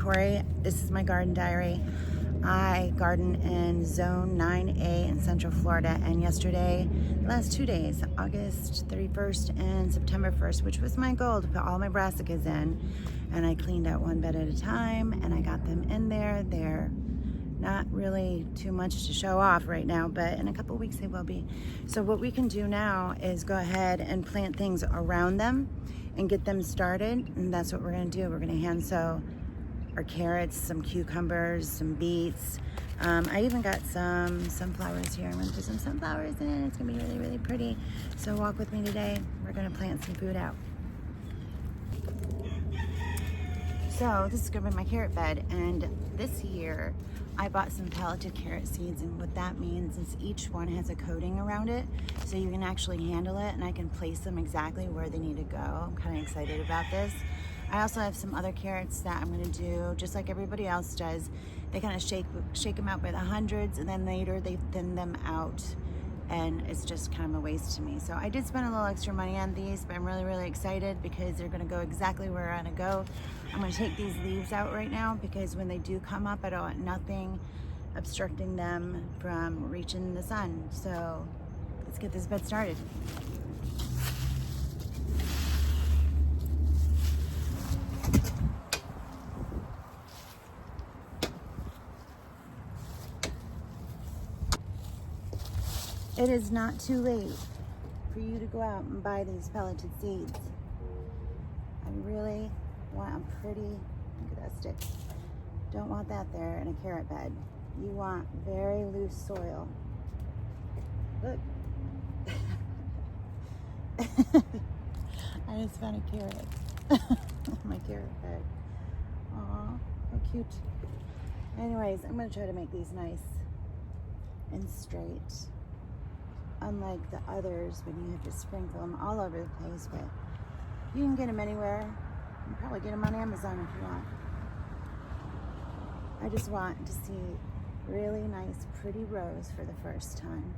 inventory. This is my garden diary. I garden in Zone 9A in Central Florida, and yesterday, the last 2 days, August 31st and September 1st, which was my goal to put all my brassicas in, and I cleaned out one bed at a time, and I got them in there. They're not really too much to show off right now, but in a couple weeks they will be. So what we can do now is go ahead and plant things around them and get them started, and that's what we're gonna do. We're gonna hand sow our carrots, some cucumbers, some beets. I even got some sunflowers here. I'm gonna put some sunflowers in. It's gonna be really, really pretty. So walk with me today. We're gonna plant some food out. So this is gonna be my carrot bed, and this year I bought some pelleted carrot seeds, and what that means is each one has a coating around it, so you can actually handle it, and I can place them exactly where they need to go. I'm kind of excited about this. I also have some other carrots that I'm gonna do just like everybody else does. They kind of shake them out by the hundreds, and then later they thin them out, and it's just kind of a waste to me. So I did spend a little extra money on these, but I'm really, really excited because they're gonna go exactly where I wanna go. I'm gonna take these leaves out right now because when they do come up, I don't want nothing obstructing them from reaching the sun. So let's get this bed started. It is not too late for you to go out and buy these pelleted seeds. I really want a pretty, look at that stick. Don't want that there in a carrot bed. You want very loose soil. Look. I just found a carrot. My carrot bed. Aw, how cute. Anyways, I'm gonna try to make these nice and straight. Unlike the others when you have to sprinkle them all over the place, but you can get them anywhere. You can probably get them on Amazon if you want. I just want to see really nice, pretty rows for the first time.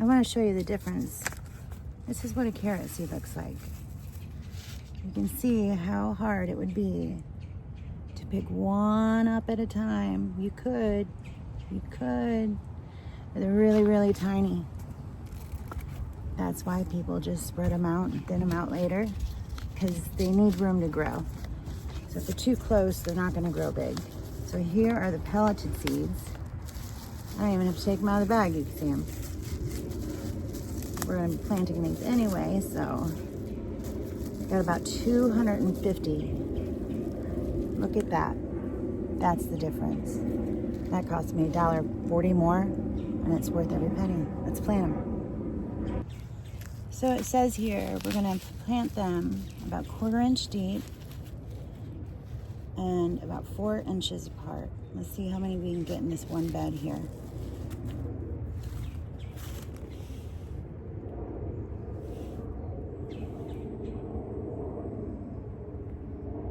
I want to show you the difference. This is what a carrot seed looks like. You can see how hard it would be to pick one up at a time. You could, but they're really, really tiny. That's why people just spread them out and thin them out later, because they need room to grow. So if they're too close, they're not gonna grow big. So here are the pelleted seeds. I don't even have to take them out of the bag, you can see them. We're gonna be planting these anyway, so got about 250. Look at that. That's the difference. That cost me $1.40 more, and it's worth every penny. Let's plant them. So it says here we're gonna plant them about 1/4 inch deep and about 4 inches apart. Let's see how many we can get in this one bed here.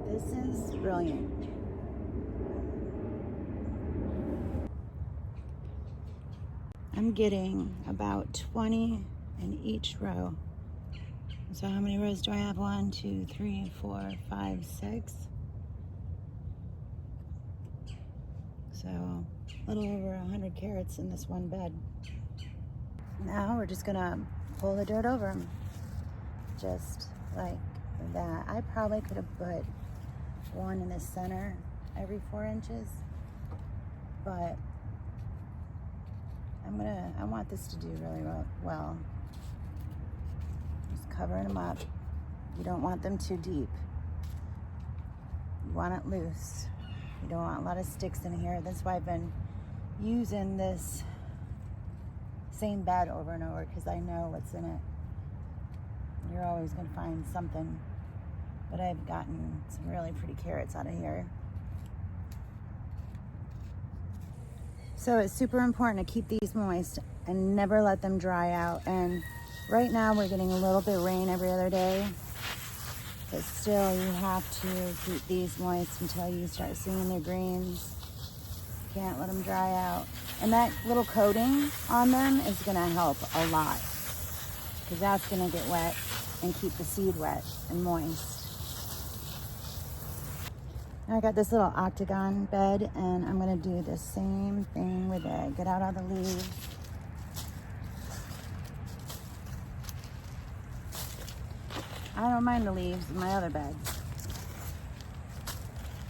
This is brilliant. I'm getting about 20 in each row. So how many rows do I have? 1, 2, 3, 4, 5, 6. So a little over 100 carrots in this one bed. Now we're just gonna pull the dirt over them. Just like that. I probably could have put one in the center every 4 inches, but I want this to do really well. Just covering them up. You don't want them too deep. You want it loose. You don't want a lot of sticks in here. That's why I've been using this same bed over and over, because I know what's in it. You're always gonna find something. But I've gotten some really pretty carrots out of here. So it's super important to keep these moist and never let them dry out. And right now we're getting a little bit of rain every other day, but still you have to keep these moist until you start seeing their greens. Can't let them dry out. And that little coating on them is gonna help a lot. because that's gonna get wet and keep the seed wet and moist. Now I got this little octagon bed, and I'm gonna do the same thing with it. Get out all the leaves. I don't mind the leaves in my other beds.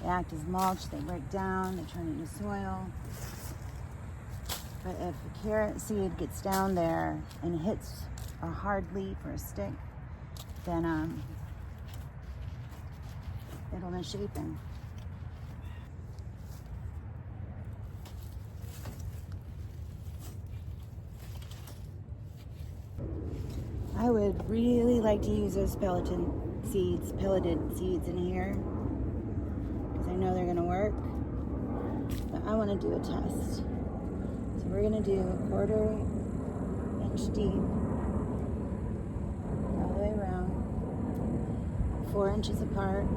They act as mulch, they break down, they turn into soil. But if a carrot seed gets down there and hits a hard leaf or a stick, then it'll misshapen. I would really like to use those pelleted seeds in here, because I know they're gonna work, but I wanna do a test. So we're gonna do a 1/4 inch deep, all the way around, 4 inches apart.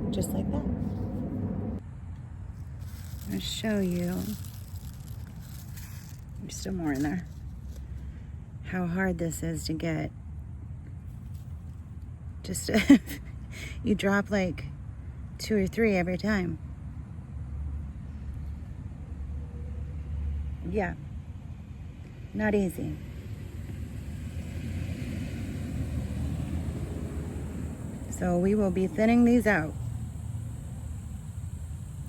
Just like that. I'm going to show you, there's still more in there, how hard this is to get. Just you drop like 2 or 3 every time. Yeah, not easy. So we will be thinning these out.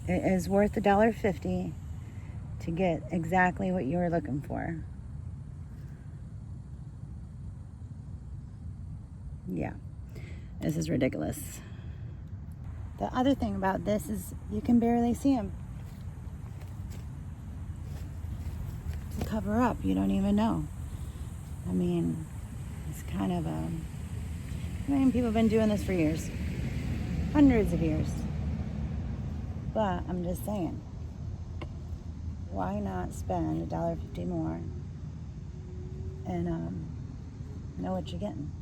It is worth $1.50 to get exactly what you were looking for. Yeah, this is ridiculous. The other thing about this is you can barely see them. To cover up, you don't even know. I mean, it's kind of people have been doing this for years. Hundreds of years. But I'm just saying, why not spend $1.50 more and know what you're getting?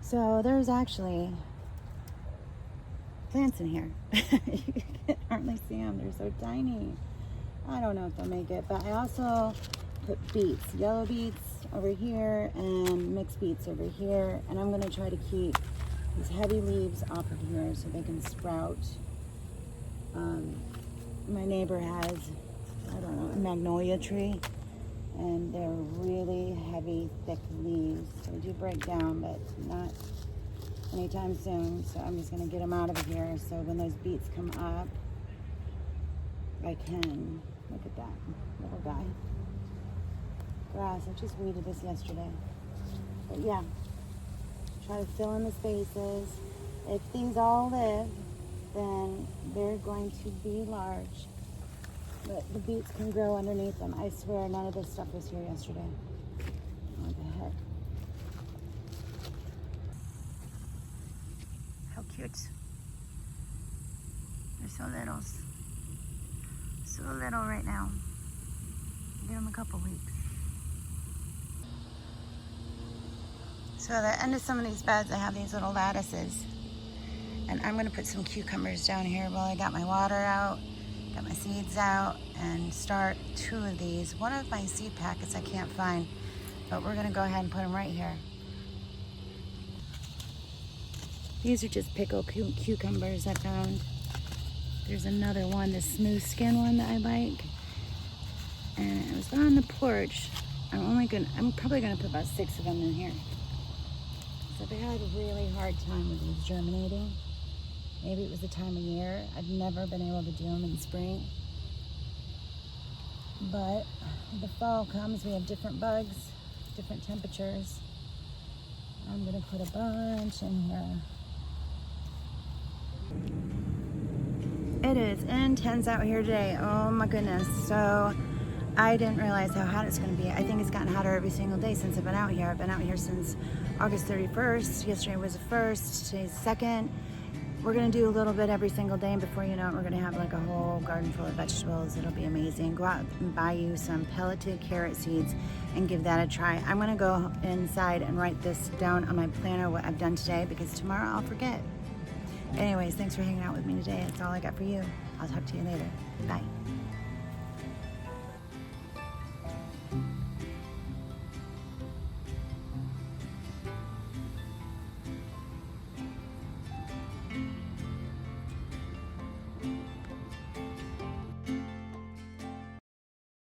So there's actually plants in here. You can hardly see them. They're so tiny. I don't know if they'll make it, but I also put beets, yellow beets over here and mixed beets over here, and I'm going to try to keep these heavy leaves off of here so they can sprout. My neighbor has, I don't know, a magnolia tree, and they're really heavy, thick leaves. They do break down, but not anytime soon, so I'm just going to get them out of here so when those beets come up, I can. Look at that little guy. Grass. I just weeded this yesterday. But yeah, try to fill in the spaces. If these all live, then they're going to be large. But the beets can grow underneath them. I swear none of this stuff was here yesterday. What the heck? How cute. They're so little. So little right now. Give them a couple weeks. So at the end of some of these beds, I have these little lattices. And I'm gonna put some cucumbers down here while I got my water out, got my seeds out, and start 2 of these. One of my seed packets I can't find, but we're gonna go ahead and put them right here. These are just pickled cucumbers I found. There's another one, the smooth skin one that I like. And it was on the porch. I'm probably gonna put about 6 of them in here. So I've had a really hard time with these germinating. Maybe it was the time of year. I've never been able to do them in spring. But the fall comes, we have different bugs, different temperatures. I'm gonna put a bunch in here. It is intense out here today. Oh my goodness. So I didn't realize how hot it's going to be. I think it's gotten hotter every single day since I've been out here. I've been out here since August 31st. Yesterday was the 1st. Today's 2nd. we're gonna do a little bit every single day, and before you know it, we're gonna have like a whole garden full of vegetables. It'll be amazing. Go out and buy you some pelleted carrot seeds and give that a try. I'm gonna go inside and write this down on my planner, what I've done today, because tomorrow I'll forget. Anyways, thanks for hanging out with me today. That's all I got for you. I'll talk to you later. Bye.